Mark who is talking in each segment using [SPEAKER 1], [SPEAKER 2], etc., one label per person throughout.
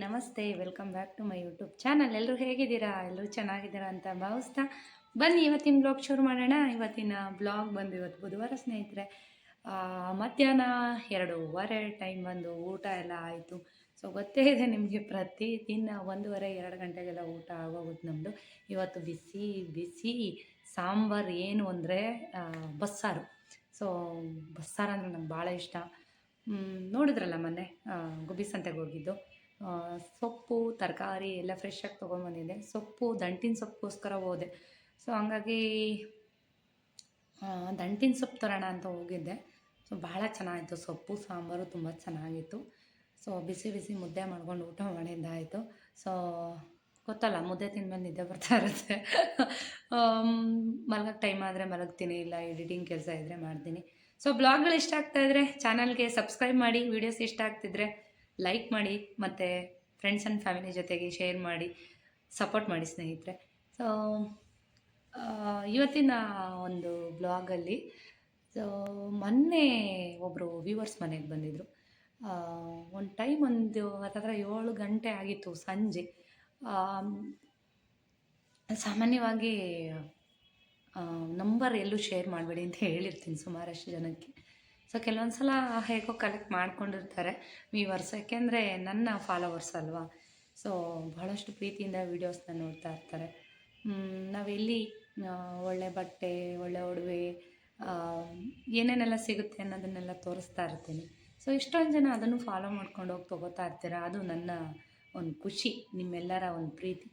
[SPEAKER 1] ನಮಸ್ತೆ. Welcome back to my YouTube channel. ಎಲ್ಲರೂ ಹೇಗಿದ್ದೀರಾ? ಎಲ್ಲರೂ ಚೆನ್ನಾಗಿದ್ದೀರಾ ಅಂತ ಭಾವಿಸ್ತಾ ಬನ್ನಿ ಇವತ್ತಿನ ಬ್ಲಾಗ್ ಶುರು ಮಾಡೋಣ. ಇವತ್ತಿನ ಬ್ಲಾಗ್ ಬಂದು ಇವತ್ತು ಬುಧವಾರ ಸ್ನೇಹಿತರೆ. ಮಧ್ಯಾಹ್ನ 2:15 ಟೈಮ್ ಬಂದು ಊಟ ಎಲ್ಲ ಆಯಿತು. ಸೊ ಗೊತ್ತೇ ಇದೆ ನಿಮಗೆ, ಪ್ರತಿದಿನ 1:30-2 ಗಂಟೆಗೆಲ್ಲ ಊಟ ಆಗೋಗುತ್ತೆ ನಮ್ಮದು. ಇವತ್ತು ಬಿಸಿ ಬಿಸಿ ಸಾಂಬಾರು ಏನು ಅಂದರೆ ಬಸ್ಸಾರು. ಸೊ ಬಸ್ಸಾರು ಅಂದರೆ ನಂಗೆ ಭಾಳ ಇಷ್ಟ. ನೋಡಿದ್ರಲ್ಲ ಮೊನ್ನೆ ಗುಬ್ಬಿ ಸಂತೆಗೆ ಹೋಗಿದ್ದು. ಸೊಪ್ಪು ತರಕಾರಿ ಎಲ್ಲ ಫ್ರೆಶ್ಶಾಗಿ ತೊಗೊಂಬಂದಿದ್ದೆ. ಸೊಪ್ಪು ದಂಟಿನ ಸೊಪ್ಪಿಗೋಸ್ಕರ ಹೋದೆ. ಸೊ ಹಂಗಾಗಿ ದಂಟಿನ ಸೊಪ್ಪು ತರೋಣ ಅಂತ ಹೋಗಿದ್ದೆ. ಸೊ ಭಾಳ ಚೆನ್ನಾಗಿತ್ತು, ಸೊಪ್ಪು ಸಾಂಬಾರು ತುಂಬ ಚೆನ್ನಾಗಿತ್ತು. ಸೊ ಬಿಸಿ ಬಿಸಿ ಮುದ್ದೆ ಮಾಡ್ಕೊಂಡು ಊಟ ಮಾಡಿದ್ದಾಯಿತು. ಸೊ ಗೊತ್ತಲ್ಲ, ಮುದ್ದೆ ತಿಂದ್ಮೇಲೆ ನಿದ್ದೆ ಬರ್ತಾ ಇರುತ್ತೆ. ಮಲಗೋಕ್ಕೆ ಟೈಮ್ ಆದರೆ ಮಲಗ್ತೀನಿ, ಇಲ್ಲ ಎಡಿಟಿಂಗ್ ಕೆಲಸ ಇದ್ದರೆ ಮಾಡ್ತೀನಿ. ಸೊ ಬ್ಲಾಗ್ಗಳು ಇಷ್ಟ ಆಗ್ತಾಯಿದ್ರೆ ಚಾನಲ್ಗೆ ಸಬ್ಸ್ಕ್ರೈಬ್ ಮಾಡಿ, ವೀಡಿಯೋಸ್ ಇಷ್ಟ ಆಗ್ತಿದ್ರೆ ಲೈಕ್ ಮಾಡಿ, ಮತ್ತು ಫ್ರೆಂಡ್ಸ್ ಆ್ಯಂಡ್ ಫ್ಯಾಮಿಲಿ ಜೊತೆಗೆ ಶೇರ್ ಮಾಡಿ, ಸಪೋರ್ಟ್ ಮಾಡಿ ಸ್ನೇಹಿತರೆ. ಸೊ ಇವತ್ತಿನ ಒಂದು ಬ್ಲಾಗಲ್ಲಿ ಮೊನ್ನೆ ಒಬ್ಬರು ವ್ಯೂವರ್ಸ್ ಮನೆಗೆ ಬಂದಿದ್ದರು. ಒಂದು ಟೈಮ್ ಹತ್ತತ್ರ 7 ಗಂಟೆ ಆಗಿತ್ತು ಸಂಜೆ. ಸಾಮಾನ್ಯವಾಗಿ ನಂಬರ್ ಎಲ್ಲೂ ಶೇರ್ ಮಾಡಬೇಡಿ ಅಂತ ಹೇಳಿರ್ತೀನಿ ಸುಮಾರಷ್ಟು ಜನಕ್ಕೆ. ಸೊ ಕೆಲವೊಂದು ಸಲ ಹೇಗೋ ಕಲೆಕ್ಟ್ ಮಾಡ್ಕೊಂಡಿರ್ತಾರೆ ವ್ಯೂವರ್ಸ್, ಯಾಕೆಂದರೆ ನನ್ನ ಫಾಲೋವರ್ಸ್ ಅಲ್ವಾ. ಸೊ ಬಹಳಷ್ಟು ಪ್ರೀತಿಯಿಂದ ವೀಡಿಯೋಸ್ನ ನೋಡ್ತಾ ಇರ್ತಾರೆ. ನಾವೆಲ್ಲಿ ಒಳ್ಳೆ ಬಟ್ಟೆ, ಒಳ್ಳೆ ಒಡವೆ, ಏನೇನೆಲ್ಲ ಸಿಗುತ್ತೆ ಅನ್ನೋದನ್ನೆಲ್ಲ ತೋರಿಸ್ತಾ ಇರ್ತೀನಿ. ಸೊ ಇಷ್ಟೊಂದು ಜನ ಅದನ್ನು ಫಾಲೋ ಮಾಡ್ಕೊಂಡು ಹೋಗಿ ತೊಗೋತಾ ಇರ್ತೀರ. ಅದು ನನ್ನ ಒಂದು ಖುಷಿ, ನಿಮ್ಮೆಲ್ಲರ ಒಂದು ಪ್ರೀತಿ.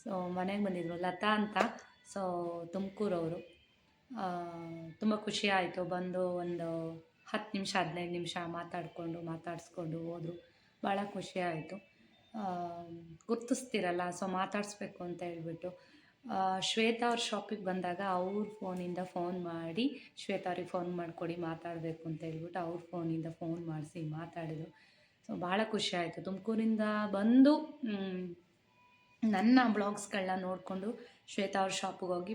[SPEAKER 1] ಸೊ ಮನೆಗೆ ಬಂದಿದ್ದರು ಲತಾ ಅಂತ. ಸೊ ತುಮಕೂರವರು. ತುಂಬ ಖುಷಿ ಆಯಿತು. ಬಂದು ಒಂದು 10 ನಿಮಿಷ 15 ನಿಮಿಷ ಮಾತಾಡಿಸ್ಕೊಂಡು ಹೋದರು. ಭಾಳ ಖುಷಿ ಆಯಿತು. ಗುರ್ತಿಸ್ತಿರಲ್ಲ, ಸೊ ಮಾತಾಡಿಸ್ಬೇಕು ಅಂತ ಹೇಳ್ಬಿಟ್ಟು ಶ್ವೇತಾ ಅವ್ರ ಶಾಪಿಗೆ ಬಂದಾಗ ಅವ್ರ ಫೋನಿಂದ ಫೋನ್ ಮಾಡಿ, ಶ್ವೇತಾ ಅವ್ರಿಗೆ ಫೋನ್ ಮಾಡಿಕೊಡಿ ಮಾತಾಡಬೇಕು ಅಂತ ಹೇಳ್ಬಿಟ್ಟು ಅವ್ರ ಫೋನಿಂದ ಫೋನ್ ಮಾಡಿಸಿ ಮಾತಾಡಿದರು. ಸೊ ಭಾಳ ಖುಷಿ ಆಯಿತು. ತುಮಕೂರಿಂದ ಬಂದು ನನ್ನ ಬ್ಲಾಗ್ಸ್ಗಳನ್ನ ನೋಡಿಕೊಂಡು ಶ್ವೇತಾ ಅವ್ರ ಶಾಪಿಗೆ ಹೋಗಿ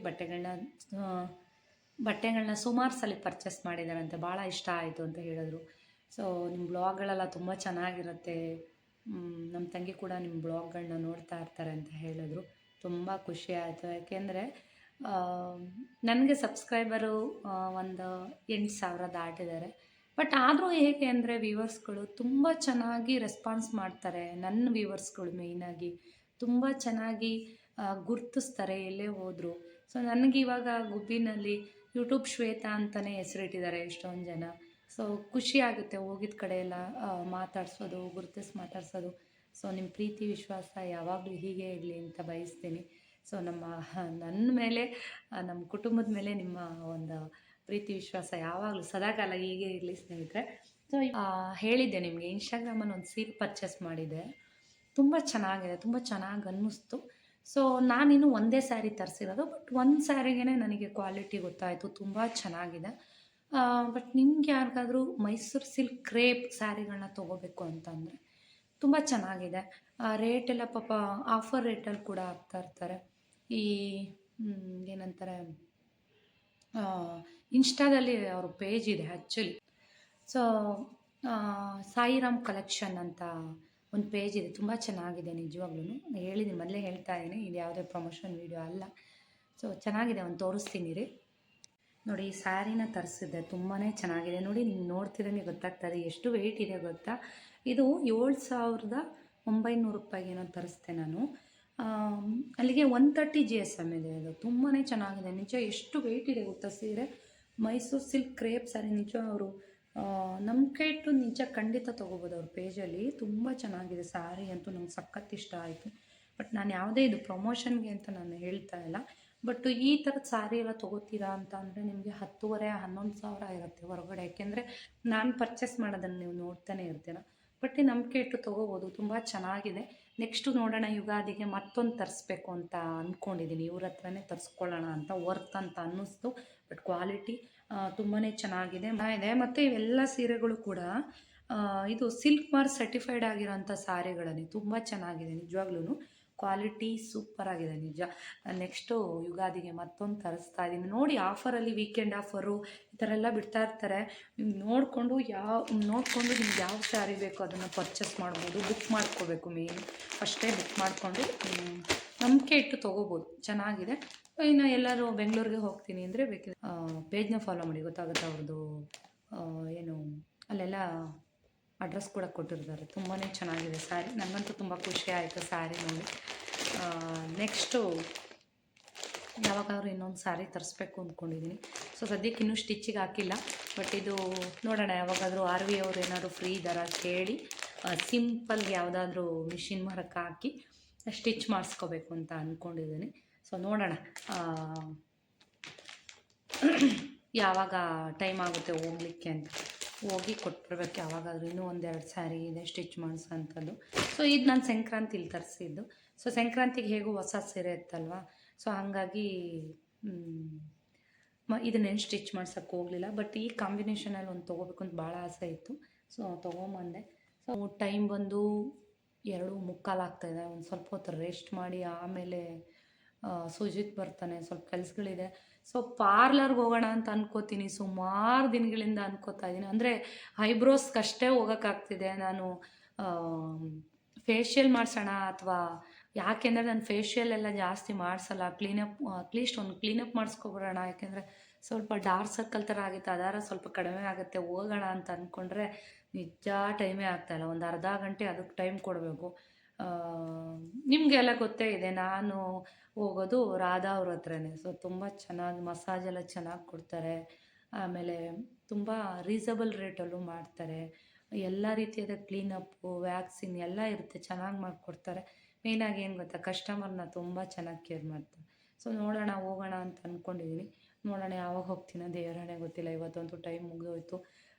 [SPEAKER 1] ಬಟ್ಟೆಗಳನ್ನ ಸುಮಾರು ಸಲ ಪರ್ಚೇಸ್ ಮಾಡಿದಾರಂತೆ. ಭಾಳ ಇಷ್ಟ ಆಯಿತು ಅಂತ ಹೇಳಿದ್ರು. ಸೊ ನಿಮ್ಮ ಬ್ಲಾಗ್ಗಳೆಲ್ಲ ತುಂಬ ಚೆನ್ನಾಗಿರುತ್ತೆ, ನಮ್ಮ ತಂಗಿ ಕೂಡ ನಿಮ್ಮ ಬ್ಲಾಗ್ಗಳನ್ನ ನೋಡ್ತಾ ಇರ್ತಾರೆ ಅಂತ ಹೇಳಿದ್ರು. ತುಂಬ ಖುಷಿ ಆಯಿತು. ಯಾಕೆಂದರೆ ನನಗೆ ಸಬ್ಸ್ಕ್ರೈಬರು ಒಂದು 8,000 ದಾಟಿದ್ದಾರೆ. ಬಟ್ ಆದರೂ ಹೇಗೆ ಅಂದರೆ ವ್ಯೂವರ್ಸ್ಗಳು ತುಂಬ ಚೆನ್ನಾಗಿ ರೆಸ್ಪಾನ್ಸ್ ಮಾಡ್ತಾರೆ. ನನ್ನ ವ್ಯೂವರ್ಸ್ಗಳು ಮೇಯ್ನಾಗಿ ತುಂಬ ಚೆನ್ನಾಗಿ ಗುರ್ತಿಸ್ತಾರೆ ಎಲ್ಲೇ ಹೋದರು. ಸೊ ನನಗೆ ಇವಾಗ ಗುಬ್ಬಿನಲ್ಲಿ ಯೂಟ್ಯೂಬ್ ಶ್ವೇತಾ ಅಂತಲೇ ಹೆಸರಿಟ್ಟಿದ್ದಾರೆ ಎಷ್ಟೊಂದು ಜನ. ಸೊ ಖುಷಿ ಆಗುತ್ತೆ ಹೋಗಿದ್ದ ಕಡೆ ಎಲ್ಲ ಮಾತಾಡ್ಸೋದು, ಗುರುತಿಸಿ ಮಾತಾಡ್ಸೋದು. ಸೊ ನಿಮ್ಮ ಪ್ರೀತಿ ವಿಶ್ವಾಸ ಯಾವಾಗಲೂ ಹೀಗೆ ಇರಲಿ ಅಂತ ಬಯಸ್ತೀನಿ. ಸೊ ನನ್ನ ಮೇಲೆ, ನಮ್ಮ ಕುಟುಂಬದ ಮೇಲೆ ನಿಮ್ಮ ಒಂದು ಪ್ರೀತಿ ವಿಶ್ವಾಸ ಯಾವಾಗಲೂ ಸದಾಕಾಲ ಹೀಗೆ ಇರಲಿ ಸ್ನೇಹಿತರೆ. ಸೊ ಹೇಳಿದ್ದೆ ನಿಮಗೆ, ಇನ್ಸ್ಟಾಗ್ರಾಮಲ್ಲಿ ಒಂದು ಸೀರೆ ಪರ್ಚೇಸ್ ಮಾಡಿದ್ದೆ. ತುಂಬ ಚೆನ್ನಾಗಿದೆ, ತುಂಬ ಚೆನ್ನಾಗಿ ಅನ್ನಿಸ್ತು. ಸೊ ನಾನಿನ್ನು ಒಂದೇ ಸ್ಯಾರಿ ತರಿಸಿರೋದು. ಬಟ್ ಒಂದು ಸ್ಯಾರಿಗೇ ನನಗೆ ಕ್ವಾಲಿಟಿ ಗೊತ್ತಾಯಿತು, ತುಂಬ ಚೆನ್ನಾಗಿದೆ. ಬಟ್ ನಿಮ್ಗೆ ಯಾರಿಗಾದರೂ ಮೈಸೂರು ಸಿಲ್ಕ್ ಕ್ರೇಪ್ ಸ್ಯಾರಿಗಳನ್ನ ತೊಗೋಬೇಕು ಅಂತಂದರೆ ತುಂಬ ಚೆನ್ನಾಗಿದೆ. ರೇಟೆಲ್ಲ ಪಾಪ ಆಫರ್ ರೇಟಲ್ಲಿ ಕೂಡ ಹಾಕ್ತಾ ಇರ್ತಾರೆ. ಈ ಏನಂತಾರೆ, ಇನ್ಸ್ಟಾದಲ್ಲಿ ಅವ್ರ ಪೇಜ್ ಇದೆ ಆ್ಯಕ್ಚುಲಿ. ಸೊ ಸಾಯಿರಾಮ್ ಕಲೆಕ್ಷನ್ ಅಂತ ಒಂದು ಪೇಜ್ ಇದೆ, ತುಂಬ ಚೆನ್ನಾಗಿದೆ ನಿಜವಾಗ್ಲೂ. ಹೇಳಿದ್ದೀನಿ, ಮೊದಲೇ ಹೇಳ್ತಾ ಇದ್ದೀನಿ, ಇದು ಯಾವುದೇ ಪ್ರಮೋಷನ್ ವೀಡಿಯೋ ಅಲ್ಲ. ಸೊ ಚೆನ್ನಾಗಿದೆ, ಒಂದು ತೋರಿಸ್ತೀನಿ ರೀ. ನೋಡಿ, ಈ ಸ್ಯಾರಿನ ತರಿಸಿದ್ದೆ, ತುಂಬಾ ಚೆನ್ನಾಗಿದೆ. ನೋಡಿ, ನೀವು ನೋಡ್ತಿದ್ರೆ ಗೊತ್ತಾಗ್ತದೆ ಎಷ್ಟು ವೆಯ್ಟ್ ಇದೆ ಗೊತ್ತಾ. ಇದು 7,900 ರೂಪಾಯಿಗೇನೋ ತರಿಸ್ದೆ ನಾನು. ಅಲ್ಲಿಗೆ 130 GSM ಇದೆ. ಅದು ತುಂಬಾ ಚೆನ್ನಾಗಿದೆ ನಿಜ. ಎಷ್ಟು ವೆಯ್ಟ್ ಇದೆ ಗೊತ್ತಾ ಸೀರೆ. ಮೈಸೂರು ಸಿಲ್ಕ್ ಕ್ರೇಪ್ ಸ್ಯಾರಿ ನಿಜ. ಅವರು ನಂಬಿಕೆ ಇಟ್ಟು ನಿಜ ಖಂಡಿತ ತೊಗೋಬೋದು ಅವ್ರ ಪೇಜಲ್ಲಿ. ತುಂಬ ಚೆನ್ನಾಗಿದೆ ಸ್ಯಾರಿ ಅಂತೂ, ನಂಗೆ ಸಖತ್ ಇಷ್ಟ ಆಯಿತು. ಬಟ್ ನಾನು ಯಾವುದೇ ಇದು ಪ್ರಮೋಷನ್ಗೆ ಅಂತ ನಾನು ಹೇಳ್ತಾ ಇಲ್ಲ. ಬಟ್ ಈ ಥರದ ಸ್ಯಾರಿ ಎಲ್ಲ ತೊಗೋತೀರಾ ಅಂತ ಅಂದರೆ ನಿಮಗೆ 10,000-11,000 ಇರುತ್ತೆ ಹೊರಗಡೆ. ಯಾಕೆಂದರೆ ನಾನು ಪರ್ಚೇಸ್ ಮಾಡೋದನ್ನು ನೀವು ನೋಡ್ತಾನೆ ಇರ್ತೀರ. ಬಟ್ ನಂಬಿಕೆ ಇಟ್ಟು ತೊಗೋಬೋದು, ತುಂಬ ಚೆನ್ನಾಗಿದೆ. ನೆಕ್ಸ್ಟು ನೋಡೋಣ, ಯುಗಾದಿಗೆ ಮತ್ತೊಂದು ತರಿಸ್ಬೇಕು ಅಂತ ಅಂದ್ಕೊಂಡಿದ್ದೀನಿ. ಇವ್ರ ಹತ್ರನೇ ತರಿಸ್ಕೊಳ್ಳೋಣ ಅಂತ. ವರ್ತ್ ಅಂತ ಅನ್ನಿಸ್ತು. ಬಟ್ ಕ್ವಾಲಿಟಿ ತುಂಬಾ ಚೆನ್ನಾಗಿದೆ ಇದೆ. ಮತ್ತು ಇವೆಲ್ಲ ಸೀರೆಗಳು ಕೂಡ ಇದು ಸಿಲ್ಕ್ ಮಾರ್ಕ್ ಸರ್ಟಿಫೈಡ್ ಆಗಿರೋಂಥ ಸ್ಯಾರಿಗಳನ್ನೇ, ತುಂಬ ಚೆನ್ನಾಗಿದೆ ನಿಜವಾಗ್ಲೂ. ಕ್ವಾಲಿಟಿ ಸೂಪರಾಗಿದೆ ನಿಜ. ನೆಕ್ಸ್ಟು ಯುಗಾದಿಗೆ ಮತ್ತೊಂದು ತರಿಸ್ತಾ ಇದ್ದೀನಿ ನೋಡಿ. ಆಫರಲ್ಲಿ ವೀಕೆಂಡ್ ಆಫರು ಈ ಥರ ಎಲ್ಲ ಬಿಡ್ತಾ ಇರ್ತಾರೆ. ನೀವು ನೋಡಿಕೊಂಡು ನಿಮ್ಗೆ ಯಾವ ಸ್ಯಾರಿ ಬೇಕೋ ಅದನ್ನು ಪರ್ಚೇಸ್ ಮಾಡ್ಬೋದು. ಬುಕ್ ಮಾಡ್ಕೋಬೇಕು, ಮೇನ್ ಫಸ್ಟೇ ಬುಕ್ ಮಾಡಿಕೊಂಡು ನಂಬಿಕೆ ಇಟ್ಟು ತೊಗೋಬೋದು, ಚೆನ್ನಾಗಿದೆ. ಇನ್ನು ಎಲ್ಲರೂ ಬೆಂಗಳೂರಿಗೆ ಹೋಗ್ತೀನಿ ಅಂದರೆ ಬೇಕಿದ್ರೆ ಪೇಜ್ನ ಫಾಲೋ ಮಾಡಿ, ಗೊತ್ತಾಗುತ್ತೆ ಅವ್ರದ್ದು ಏನು ಅಲ್ಲೆಲ್ಲ ಅಡ್ರೆಸ್ ಕೂಡ ಕೊಟ್ಟಿರ್ತಾರೆ. ತುಂಬಾ ಚೆನ್ನಾಗಿದೆ ಸ್ಯಾರಿ, ನನಗಂತೂ ತುಂಬ ಖುಷಿ ಆಯಿತು ಸ್ಯಾರಿ ನೋಡಿ. ನೆಕ್ಸ್ಟು ಯಾವಾಗಾದ್ರೂ ಇನ್ನೊಂದು ಸ್ಯಾರಿ ತರಿಸ್ಬೇಕು ಅಂದ್ಕೊಂಡಿದ್ದೀನಿ. ಸೊ ಸದ್ಯಕ್ಕೆ ಇನ್ನೂ ಸ್ಟಿಚ್ಚಿಗೆ ಹಾಕಿಲ್ಲ, ಬಟ್ ಇದು ನೋಡೋಣ ಯಾವಾಗಾದರೂ RV ಅವ್ರು ಏನಾದರೂ ಫ್ರೀ ಇದ್ದಾರಾ ಕೇಳಿ ಸಿಂಪಲ್ಗೆ ಯಾವುದಾದ್ರೂ ಮಿಷಿನ್ ಮರಕ್ಕೆ ಹಾಕಿ ಸ್ಟಿಚ್ ಮಾಡಿಸ್ಕೋಬೇಕು ಅಂತ ಅಂದ್ಕೊಂಡಿದ್ದೀನಿ. ಸೊ ನೋಡೋಣ ಯಾವಾಗ ಟೈಮ್ ಆಗುತ್ತೆ ಹೋಗ್ಲಿಕ್ಕೆ ಅಂತ, ಹೋಗಿ ಕೊಟ್ಬಿಡ್ಬೇಕು ಯಾವಾಗಾದ್ರೂ. ಇನ್ನೂ 1-2 ಸ್ಯಾರಿ ಇದೆ ಸ್ಟಿಚ್ ಮಾಡಿಸೋಂಥದ್ದು. ಸೊ ಇದು ನಾನು ಸಂಕ್ರಾಂತಿಲಿ ತರಿಸಿದ್ದು. ಸೊ ಸಂಕ್ರಾಂತಿಗೆ ಹೇಗೂ ಹೊಸ ಸೀರೆ ಇತ್ತಲ್ವ, ಸೊ ಹಾಗಾಗಿ ಇದನ್ನೇನು ಸ್ಟಿಚ್ ಮಾಡ್ಸೋಕ್ಕೆ ಹೋಗಲಿಲ್ಲ. ಬಟ್ ಈ ಕಾಂಬಿನೇಷನಲ್ಲಿ ಒಂದು ತೊಗೋಬೇಕು ಅಂತ ಭಾಳ ಆಸೆ ಇತ್ತು. ಸೊ ತೊಗೊಂಬಂದೆ. ಸೊ ಟೈಮ್ ಬಂದು 2:45 ಆಗ್ತಾಯಿದೆ. ಒಂದು ಸ್ವಲ್ಪ ಹೊತ್ತು ರೆಸ್ಟ್ ಮಾಡಿ ಆಮೇಲೆ ಸುಜಿತ್ ಬರ್ತಾನೆ, ಸ್ವಲ್ಪ ಕೆಲಸಗಳಿದೆ. ಸೊ ಪಾರ್ಲರ್ಗೆ ಹೋಗೋಣ ಅಂತ ಅನ್ಕೋತೀನಿ, ಸುಮಾರು ದಿನಗಳಿಂದ ಅನ್ಕೋತಾ ಇದ್ದೀನಿ. ಅಂದರೆ ಐಬ್ರೋಸ್ಗಷ್ಟೇ ಹೋಗೋಕ್ಕಾಗ್ತಿದೆ. ನಾನು ಫೇಶಿಯಲ್ ಮಾಡಿಸೋಣ ಅಥವಾ ಯಾಕೆಂದರೆ ನಾನು ಫೇಶಿಯಲ್ ಎಲ್ಲ ಜಾಸ್ತಿ ಮಾಡಿಸಲ್ಲ, ಅಟ್ಲೀಸ್ಟ್ ಒಂದು ಕ್ಲೀನಪ್ ಮಾಡಿಸ್ಕೊಬರೋಣ. ಯಾಕೆಂದರೆ ಸ್ವಲ್ಪ ಡಾರ್ಕ್ ಸರ್ಕಲ್ ಥರ ಆಗಿತ್ತು, ಅದರ ಸ್ವಲ್ಪ ಕಡಿಮೆ ಆಗುತ್ತೆ, ಹೋಗೋಣ ಅಂತ ಅಂದ್ಕೊಂಡ್ರೆ ನಿಜ ಟೈಮೇ ಆಗ್ತಾಯಿಲ್ಲ. ಒಂದು ಅರ್ಧ ಗಂಟೆ ಅದಕ್ಕೆ ಟೈಮ್ ಕೊಡಬೇಕು. ನಿಮಗೆಲ್ಲ ಗೊತ್ತೇ ಇದೆ, ನಾನು ಹೋಗೋದು ರಾಧಾ ಅವ್ರ ಹತ್ರನೇ. ಸೊ ತುಂಬ ಚೆನ್ನಾಗಿ ಮಸಾಜೆಲ್ಲ ಚೆನ್ನಾಗಿ ಕೊಡ್ತಾರೆ. ಆಮೇಲೆ ತುಂಬ ರೀಸನಬಲ್ ರೇಟಲ್ಲೂ ಮಾಡ್ತಾರೆ. ಎಲ್ಲ ರೀತಿಯಾದ ಕ್ಲೀನಪ್ಪು, ವ್ಯಾಕ್ಸಿನ್ ಎಲ್ಲ ಇರುತ್ತೆ, ಚೆನ್ನಾಗಿ ಮಾಡಿಕೊಡ್ತಾರೆ. ಮೇಯ್ನಾಗಿ ಏನು ಗೊತ್ತಾ, ಕಸ್ಟಮರ್ನ ತುಂಬ ಚೆನ್ನಾಗಿ ಕೇರ್ ಮಾಡ್ತಾರೆ. ಸೊ ನೋಡೋಣ, ಹೋಗೋಣ ಅಂತ ಅಂದ್ಕೊಂಡಿದ್ದೀನಿ. ನೋಡೋಣ ಯಾವಾಗ ಹೋಗ್ತೀನೋ ದೇವರಾಣೆ ಗೊತ್ತಿಲ್ಲ. ಇವತ್ತಂತೂ ಟೈಮ್ ಮುಗಿದೋಯ್ತು,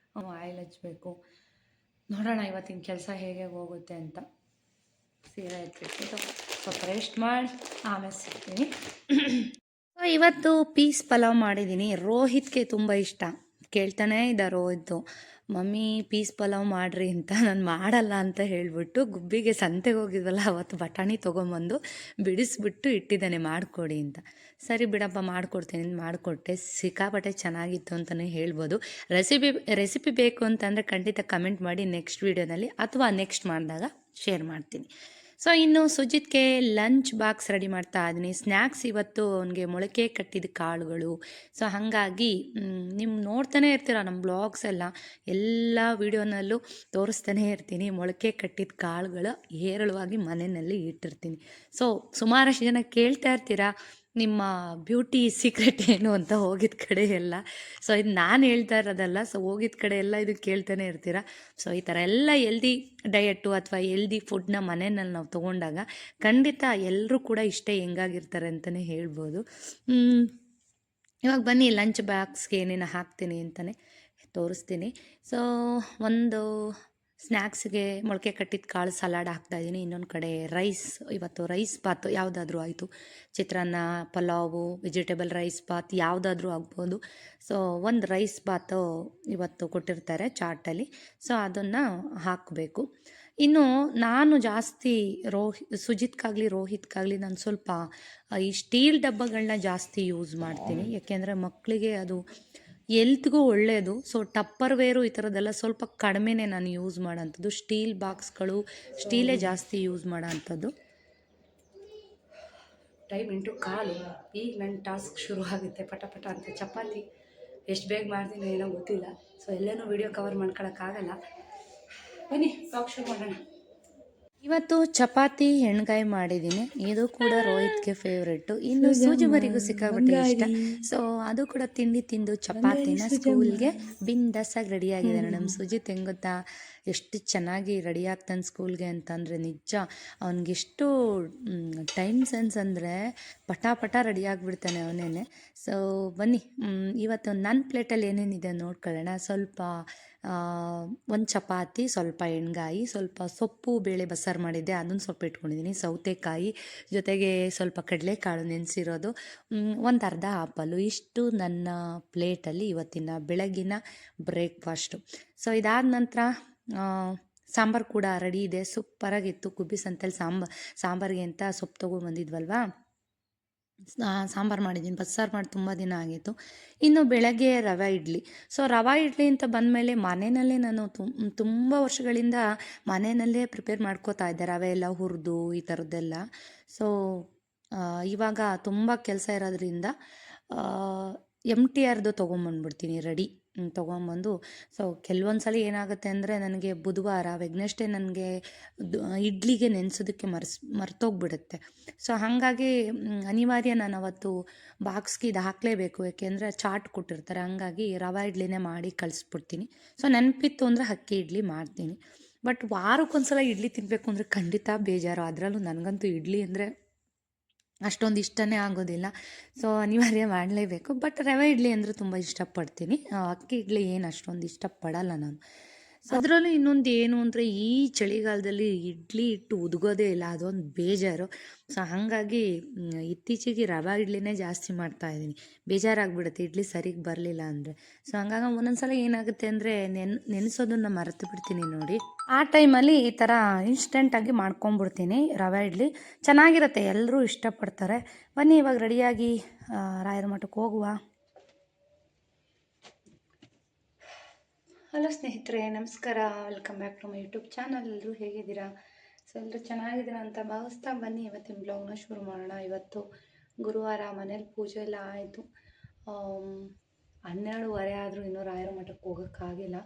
[SPEAKER 1] ಆಯಿಲ್ ಹಚ್ಚಬೇಕು. ನೋಡೋಣ ಇವತ್ತಿನ ಕೆಲಸ ಹೇಗೆ ಹೋಗುತ್ತೆ ಅಂತ. ಸೀರೆ ಎತ್ಬಿಟ್ಟು ಸ್ವಲ್ಪ ರೆಸ್ಟ್ ಮಾಡಿ ಆಮೇಲೆ ಸಿಗ್ತೀನಿ. ಇವತ್ತು ಪೀಸ್ ಪಲಾವ್ ಮಾಡಿದ್ದೀನಿ. ರೋಹಿತ್ಗೆ ತುಂಬ ಇಷ್ಟ, ಕೇಳ್ತಾನೇ ಇದ್ದ ರೋಹಿತ್ತು, ಮಮ್ಮಿ ಪೀಸ್ ಪಲಾವ್ ಮಾಡಿರಿ ಅಂತ. ನಾನು ಮಾಡಲ್ಲ ಅಂತ ಹೇಳಿಬಿಟ್ಟು ಗುಬ್ಬಿಗೆ ಸಂತೆಗೆ ಹೋಗಿದ್ವಲ್ಲ ಅವತ್ತು ಬಟಾಣಿ ತೊಗೊಂಬಂದು ಬಿಡಿಸ್ಬಿಟ್ಟು ಇಟ್ಟಿದ್ದಾನೆ ಮಾಡಿಕೊಡಿ ಅಂತ. ಸರಿ ಬಿಡಪ್ಪ ಮಾಡಿಕೊಡ್ತೀನಿ ಅಂತ ಮಾಡಿಕೊಟ್ಟೆ. ಸಿಕ್ಕಾಪಟ್ಟೆ ಚೆನ್ನಾಗಿತ್ತು ಅಂತಲೇ ಹೇಳ್ಬೋದು. ರೆಸಿಪಿ ಬೇಕು ಅಂತಂದರೆ ಖಂಡಿತ ಕಮೆಂಟ್ ಮಾಡಿ, ನೆಕ್ಸ್ಟ್ ವೀಡಿಯೋನಲ್ಲಿ ಅಥವಾ ನೆಕ್ಸ್ಟ್ ಮಾಡಿದಾಗ ಶೇರ್ ಮಾಡ್ತೀನಿ. ಸೊ ಇನ್ನು ಸುಜಿತ್ಗೆ ಲಂಚ್ ಬಾಕ್ಸ್ ರೆಡಿ ಮಾಡ್ತಾ ಇದ್ದೀನಿ. ಸ್ನ್ಯಾಕ್ಸ್ ಇವತ್ತು ಅವನಿಗೆ ಮೊಳಕೆ ಕಟ್ಟಿದ ಕಾಳುಗಳು. ಸೊ ಹಾಗಾಗಿ ನೀವು ನೋಡ್ತಾನೆ ಇರ್ತೀರ ನಮ್ಮ ಬ್ಲಾಗ್ಸ್ ಎಲ್ಲ ವೀಡಿಯೋನಲ್ಲೂ ತೋರಿಸ್ತಾನೆ ಇರ್ತೀನಿ. ಮೊಳಕೆ ಕಟ್ಟಿದ ಕಾಳುಗಳು ಹೇರಳವಾಗಿ ಮನೆಯಲ್ಲಿ ಇಟ್ಟಿರ್ತೀನಿ. ಸೊ ಸುಮಾರಷ್ಟು ಜನ ಕೇಳ್ತಾ ಇರ್ತೀರಾ ನಿಮ್ಮ ಬ್ಯೂಟಿ ಸೀಕ್ರೆಟ್ ಏನು ಅಂತ ಹೋಗಿದ ಕಡೆ ಎಲ್ಲ. ಸೊ ಇದು ನಾನು ಹೇಳ್ತಾ ಇರೋದಲ್ಲ, ಸೊ ಹೋಗಿದ ಕಡೆ ಎಲ್ಲ ಇದು ಕೇಳ್ತಾನೆ ಇರ್ತೀರ. ಸೊ ಈ ಥರ ಎಲ್ಲ ಎಲ್ದಿ ಡಯಟು ಅಥವಾ ಎಲ್ದಿ ಫುಡ್ನ ಮನೆಯಲ್ಲಿ ನಾವು ತೊಗೊಂಡಾಗ ಖಂಡಿತ ಎಲ್ಲರೂ ಕೂಡ ಇಷ್ಟೇ ಹೆಂಗಾಗಿರ್ತಾರೆ ಅಂತಲೇ ಹೇಳ್ಬೋದು. ಇವಾಗ ಬನ್ನಿ ಲಂಚ್ ಬಾಕ್ಸ್ಗೆ ಏನೇನು ಹಾಕ್ತೀನಿ ಅಂತಲೇ ತೋರಿಸ್ತೀನಿ. ಸೊ ಒಂದು ಸ್ನ್ಯಾಕ್ಸ್ಗೆ ಮೊಳಕೆ ಕಟ್ಟಿದ ಕಾಳು ಸಲಾಡ್ ಹಾಕ್ತಾಯಿದ್ದೀನಿ. ಇನ್ನೊಂದು ಕಡೆ ರೈಸ್, ಇವತ್ತು ರೈಸ್ ಬಾತ್ ಯಾವುದಾದ್ರೂ ಆಯಿತು, ಚಿತ್ರಾನ್ನ, ಪಲಾವು, ವೆಜಿಟೇಬಲ್ ರೈಸ್ ಬಾತ್ ಯಾವುದಾದ್ರೂ ಆಗ್ಬೋದು. ಸೊ ಒಂದು ರೈಸ್ ಬಾತು ಇವತ್ತು ಕೊಟ್ಟಿರ್ತಾರೆ ಚಾಟಲ್ಲಿ, ಸೊ ಅದನ್ನು ಹಾಕಬೇಕು. ಇನ್ನು ನಾನು ಜಾಸ್ತಿ ಸುಜಿತ್ಗಾಗಲಿ ರೋಹಿತ್ಗಾಗಲಿ ನಾನು ಸ್ವಲ್ಪ ಈ ಸ್ಟೀಲ್ ಡಬ್ಬಗಳನ್ನ ಜಾಸ್ತಿ ಯೂಸ್ ಮಾಡ್ತೀನಿ. ಯಾಕೆಂದರೆ ಮಕ್ಕಳಿಗೆ ಅದು ಎಲ್ತ್ಗೂ ಒಳ್ಳೆಯದು. ಸೊ ಟಪ್ಪರ್ ವೇರು ಈ ಥರದ್ದೆಲ್ಲ ಸ್ವಲ್ಪ ಕಡಿಮೆನೇ ನಾನು ಯೂಸ್ ಮಾಡೋಂಥದ್ದು. ಸ್ಟೀಲ್ ಬಾಕ್ಸ್ಗಳು, ಸ್ಟೀಲೇ ಜಾಸ್ತಿ ಯೂಸ್ ಮಾಡೋಂಥದ್ದು. ಟೈಮ್ 8:15. ಈಗ ನನ್ನ ಟಾಸ್ಕ್ ಶುರು ಆಗುತ್ತೆ ಪಟ ಅಂತ. ಚಪಾತಿ ಎಷ್ಟು ಬೇಗ ಮಾಡ್ತೀನಿ ಏನೋ ಗೊತ್ತಿಲ್ಲ. ಸೊ ಎಲ್ಲನೂ ವಿಡಿಯೋ ಕವರ್ ಮಾಡ್ಕೊಳಕ್ಕಾಗಲ್ಲ. ಬನ್ನಿ ಟಾಕ್ ಶುರು ಮಾಡೋಣ. ಇವತ್ತು ಚಪಾತಿ ಎಣ್ಗಾಯಿ ಮಾಡಿದ್ದೀನಿ. ಇದು ಕೂಡ ರೋಹಿತ್ಗೆ ಫೇವ್ರೆಟ್ಟು. ಇನ್ನು ಸೂಜಿ ಮರಿಗೂ ಸಿಕ್ಕಾಬಿಟ್ಟೆ ಇಷ್ಟ. ಸೊ ಅದು ಕೂಡ ತಿಂದು ಚಪಾತಿನ ಸ್ಕೂಲ್ಗೆ ಬಿಂದಾಸಾಗಿ ರೆಡಿಯಾಗಿದ್ದಾನೆ. ನಮ್ಮ ಸುಜಿತ್ ಹೆಂಗೆ ಗೊತ್ತಾ, ಎಷ್ಟು ಚೆನ್ನಾಗಿ ರೆಡಿ ಆಗ್ತಾನೆ ಸ್ಕೂಲ್ಗೆ ಅಂತಂದರೆ ನಿಜ. ಅವ್ನಿಗೆಷ್ಟು ಟೈಮ್ ಸೆನ್ಸ್ ಅಂದರೆ ಪಟ ರೆಡಿ ಆಗಿಬಿಡ್ತಾನೆ ಅವನೇನೆ. ಸೊ ಬನ್ನಿ ಇವತ್ತು ನನ್ನ ಪ್ಲೇಟಲ್ಲಿ ಏನೇನಿದೆ ನೋಡ್ಕೊಳ್ಳೋಣ. ಸ್ವಲ್ಪ ಒಂದು ಚಪಾತಿ, ಸ್ವಲ್ಪ ಎಣ್ಗಾಯಿ, ಸ್ವಲ್ಪ ಸೊಪ್ಪು ಬೇಳೆ ಬಸ್ಸಾರು ಮಾಡಿದ್ದೆ, ಅದನ್ನು ಸ್ವಲ್ಪ ಇಟ್ಕೊಂಡಿದ್ದೀನಿ, ಸೌತೆಕಾಯಿ ಜೊತೆಗೆ ಸ್ವಲ್ಪ ಕಡಲೆಕಾಳು ನೆನೆಸಿರೋದು, ಒಂದು ಅರ್ಧ ಆಪಲು. ಇಷ್ಟು ನನ್ನ ಪ್ಲೇಟಲ್ಲಿ ಇವತ್ತಿನ ಬೆಳಗಿನ ಬ್ರೇಕ್ಫಾಸ್ಟು. ಸೊ ಇದಾದ ನಂತರ ಸಾಂಬಾರು ಕೂಡ ರೆಡಿ ಇದೆ. ಸೂಪರಾಗಿತ್ತು. ಗುಬ್ಬಿ ಸಂತೆಲಿ ಸಾಂಬಾರಿಗೆ ಅಂತ ಸೊಪ್ಪು ತೊಗೊಂಡ್ಬಂದಿದ್ವಲ್ವಾ, ಸಾಂಬಾರು ಮಾಡಿದ್ದೀನಿ. ಬಸ್ಸಾರು ಮಾಡಿ ತುಂಬ ದಿನ ಆಗಿತ್ತು. ಇನ್ನು ಬೆಳಗ್ಗೆ ರವೆ ಇಡ್ಲಿ. ಸೊ ರವೆ ಇಡ್ಲಿ ಅಂತ ಬಂದಮೇಲೆ ಮನೆಯಲ್ಲೇ ನಾನು ತುಂಬ ವರ್ಷಗಳಿಂದ ಮನೆಯಲ್ಲೇ ಪ್ರಿಪೇರ್ ಮಾಡ್ಕೋತಾ ಇದ್ದೆ, ರವೆ ಎಲ್ಲ ಹುರಿದು ಈ ಥರದ್ದೆಲ್ಲ. ಸೊ ಇವಾಗ ತುಂಬ ಕೆಲಸ ಇರೋದ್ರಿಂದ MTRದು ತೊಗೊಂಬಂದ್ಬಿಡ್ತೀನಿ ರೆಡಿ. ತೊಗೊಂಬಂದು ಸೊ ಕೆಲವೊಂದು ಸಲ ಏನಾಗುತ್ತೆ ಅಂದರೆ, ನನಗೆ ಬುಧವಾರ ವೆಗ್ನೆಸ್ಡೇ ನನಗೆ ಇಡ್ಲಿಗೆ ನೆನೆಸೋದಕ್ಕೆ ಮರ್ತೋಗ್ಬಿಡುತ್ತೆ. ಸೊ ಹಾಗಾಗಿ ಅನಿವಾರ್ಯ ನಾನು ಅವತ್ತು ಬಾಕ್ಸ್ಗೆ ಇದು ಹಾಕಲೇಬೇಕು, ಯಾಕೆಂದರೆ ಚಾಟ್ ಕೊಟ್ಟಿರ್ತಾರೆ. ಹಾಗಾಗಿ ರವೆ ಇಡ್ಲಿನೇ ಮಾಡಿ ಕಳಿಸ್ಬಿಡ್ತೀನಿ. ಸೊ ನೆನಪಿತ್ತು ಅಂದರೆ ಅಕ್ಕಿ ಇಡ್ಲಿ ಮಾಡ್ತೀನಿ. ಬಟ್ ವಾರಕ್ಕೊಂದ್ಸಲ ಇಡ್ಲಿ ತಿನ್ನಬೇಕು ಅಂದರೆ ಖಂಡಿತ ಬೇಜಾರು. ಅದರಲ್ಲೂ ನನಗಂತೂ ಇಡ್ಲಿ ಅಂದರೆ ಅಷ್ಟೊಂದು ಇಷ್ಟನೇ ಆಗೋದಿಲ್ಲ. ಸೊ ಅನಿವಾರ್ಯ ಮಾಡಲೇಬೇಕು. ಬಟ್ ರವೆ ಇಡ್ಲಿ ಅಂದರೆ ತುಂಬ ಇಷ್ಟಪಡ್ತೀನಿ. ಅಕ್ಕಿ ಇಡ್ಲಿ ಏನು ಅಷ್ಟೊಂದು ಇಷ್ಟಪಡಲ್ಲ ನಾನು. ಸೊ ಅದರಲ್ಲೂ ಇನ್ನೊಂದು ಏನು ಅಂದರೆ, ಈ ಚಳಿಗಾಲದಲ್ಲಿ ಇಡ್ಲಿ ಇಟ್ಟು ಉದುಗೋದೇ ಇಲ್ಲ, ಅದೊಂದು ಬೇಜಾರು. ಸೊ ಹಾಗಾಗಿ ಇತ್ತೀಚೆಗೆ ರವೆ ಇಡ್ಲಿನೇ ಜಾಸ್ತಿ ಮಾಡ್ತಾಯಿದ್ದೀನಿ. ಬೇಜಾರಾಗ್ಬಿಡುತ್ತೆ ಇಡ್ಲಿ ಸರಿಗೆ ಬರಲಿಲ್ಲ ಅಂದರೆ. ಸೊ ಹಂಗಾಗಿ ಒಂದೊಂದು ಏನಾಗುತ್ತೆ ಅಂದರೆ, ನೆನೆಸೋದನ್ನು ಮರೆತು ಬಿಡ್ತೀನಿ ನೋಡಿ. ಆ ಟೈಮಲ್ಲಿ ಈ ಥರ ಇನ್ಸ್ಟೆಂಟಾಗಿ ಮಾಡ್ಕೊಂಬಿಡ್ತೀನಿ ರವೆ ಇಡ್ಲಿ. ಚೆನ್ನಾಗಿರುತ್ತೆ, ಎಲ್ಲರೂ ಇಷ್ಟಪಡ್ತಾರೆ. ಬನ್ನಿ ಇವಾಗ ರೆಡಿಯಾಗಿ ರಾಯರ ಮಠಕ್ಕೆ ಹೋಗುವ. ಹಲೋ ಸ್ನೇಹಿತರೆ, ನಮಸ್ಕಾರ. Welcome back to my YouTube channel. ಎಲ್ಲರೂ ಹೇಗಿದ್ದೀರಾ? ಸೊ ಎಲ್ಲರೂ ಚೆನ್ನಾಗಿದ್ದೀರಾ ಅಂತ ಭಾವಿಸ್ತಾ ಬನ್ನಿ ಇವತ್ತಿನ ಬ್ಲಾಗ್ನ ಶುರು ಮಾಡೋಣ. ಇವತ್ತು ಗುರುವಾರ, ಮನೇಲಿ ಪೂಜೆ ಎಲ್ಲ ಆಯಿತು. 12:30 ಆದರೂ ಇನ್ನೂ ರಾಯರ ಮಠಕ್ಕೆ ಹೋಗೋಕ್ಕಾಗಿಲ್ಲ.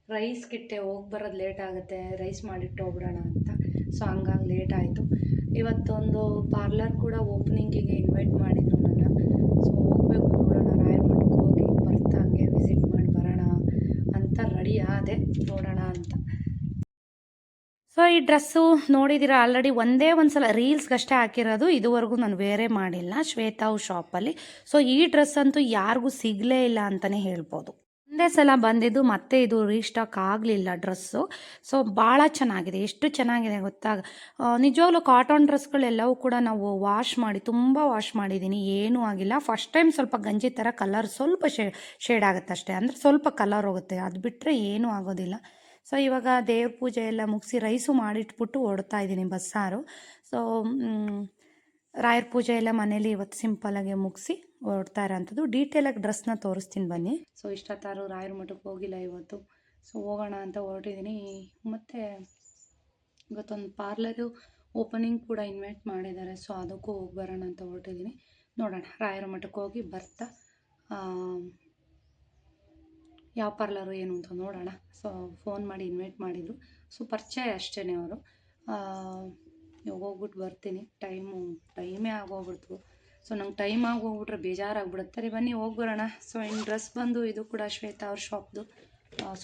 [SPEAKER 1] ರೈಸ್ ಕಿಟ್ಟೆ ಹೋಗಿ ಬರೋದು ಲೇಟ್ ಆಗುತ್ತೆ, ರೈಸ್ ಮಾಡಿಟ್ಟು ಹೋಗ್ಬಿಡೋಣ ಅಂತ. ಸೊ ಹಂಗಾಗಿ ಲೇಟ್ ಆಯಿತು. ಇವತ್ತೊಂದು ಪಾರ್ಲರ್ ಕೂಡ ಓಪನಿಂಗಿಗೆ ಇನ್ವೈಟ್ ಮಾಡಿದರು ನನ್ನ. ಸೊ ಹೋಗಬೇಕು, ನೋಡೋಣ. ರಾಯರ ಮಠಕ್ಕೆ ಹೋಗಿ ಬರ್ತಾ ಹಂಗೆ ವಿಸಿಟ್ ಮಾಡಿ ಬರೋಣ ಅಂತ ರೆಡಿ ಆದೆ, ನೋಡೋಣ ಅಂತ. ಸೊ ಈ ಡ್ರೆಸ್ಸು ನೋಡಿದ್ದೀರಾ ಆಲ್ರೆಡಿ, ಒಂದೇ ಒಂದು ಸಲ ರೀಲ್ಸ್ಗಷ್ಟೇ ಹಾಕಿರೋದು, ಇದುವರೆಗೂ ನಾನು ವೇರೆ ಮಾಡಿಲ್ಲ ಶ್ವೇತಾ ಶಾಪಲ್ಲಿ. ಸೊ ಈ ಡ್ರೆಸ್ ಅಂತೂ ಯಾರಿಗೂ ಸಿಗಲೇ ಇಲ್ಲ ಅಂತಲೇ ಹೇಳ್ಬೋದು. ಒಂದೇ ಸಲ ಬಂದಿದ್ದು, ಮತ್ತೆ ಇದು ರೀಸ್ಟಾಕ್ ಆಗಲಿಲ್ಲ ಡ್ರೆಸ್ಸು. ಸೊ ಭಾಳ ಚೆನ್ನಾಗಿದೆ. ಎಷ್ಟು ಚೆನ್ನಾಗಿದೆ ಗೊತ್ತಾ, ನಿಜವಾಗ್ಲೂ ಕಾಟನ್ ಡ್ರೆಸ್ಗಳೆಲ್ಲವೂ ಕೂಡ ನಾವು ತುಂಬ ವಾಶ್ ಮಾಡಿದ್ದೀನಿ, ಏನೂ ಆಗಿಲ್ಲ. ಫಸ್ಟ್ ಟೈಮ್ ಸ್ವಲ್ಪ ಗಂಜಿ ಥರ ಕಲರ್ ಸ್ವಲ್ಪ ಶೇಡ್ ಆಗುತ್ತೆ ಅಷ್ಟೇ, ಅಂದರೆ ಸ್ವಲ್ಪ ಕಲರ್ ಹೋಗುತ್ತೆ, ಅದು ಬಿಟ್ಟರೆ ಏನೂ ಆಗೋದಿಲ್ಲ. ಸೊ ಇವಾಗ ದೇವ್ರ ಪೂಜೆ ಎಲ್ಲ ಮುಗಿಸಿ ರೈಸು ಮಾಡಿಟ್ಬಿಟ್ಟು ಹೊಡ್ತಾ ಇದ್ದೀನಿ ಬಸ್ಸಾರು. ಸೊ ರಾಯರ ಪೂಜೆ ಎಲ್ಲ ಮನೇಲಿ ಇವತ್ತು ಸಿಂಪಲಾಗಿ ಮುಗಿಸಿ ಹೊರಡ್ತಾ ಇರೋಂಥದ್ದು. ಡೀಟೇಲಾಗಿ ಡ್ರೆಸ್ನ ತೋರಿಸ್ತೀನಿ ಬನ್ನಿ. ಸೊ ಇಷ್ಟೊತ್ತಾರು ರಾಯರ ಮಠಕ್ಕೆ ಹೋಗಿಲ್ಲ ಇವತ್ತು. ಸೊ ಹೋಗೋಣ ಅಂತ ಹೊರಟಿದ್ದೀನಿ. ಮತ್ತು ಇವತ್ತೊಂದು ಪಾರ್ಲರು ಓಪನಿಂಗ್ ಕೂಡ ಇನ್ವೈಟ್ ಮಾಡಿದ್ದಾರೆ. ಸೊ ಅದಕ್ಕೂ ಹೋಗಿ ಬರೋಣ ಅಂತ ಹೊರಟಿದ್ದೀನಿ. ನೋಡೋಣ, ರಾಯರ ಮಠಕ್ಕೆ ಹೋಗಿ ಬರ್ತಾ ಯಾವ ಪಾರ್ಲರು ಏನು ಅಂತ ನೋಡೋಣ. ಸೊ ಫೋನ್ ಮಾಡಿ ಇನ್ವೈಟ್ ಮಾಡಿದರು. ಸೊ ಪರಿಚಯ ಅಷ್ಟೇ ಅವರು. ಇವಾಗ ಹೋಗ್ಬಿಟ್ಟು ಬರ್ತೀನಿ. ಟೈಮೇ ಆಗೋಗ್ಬಿಡ್ತು. ಸೊ ನಂಗೆ ಟೈಮ್ ಆಗೋಗ್ಬಿಟ್ರೆ ಬೇಜಾರಾಗ್ಬಿಡುತ್ತೆ. ರೀ ಬನ್ನಿ ಹೋಗಿ ಬರೋಣ. ಸೊ ಇನ್ನು ಡ್ರೆಸ್ ಬಂದು ಇದು ಕೂಡ ಶ್ವೇತಾ ಅವ್ರ ಶಾಪ್ದು,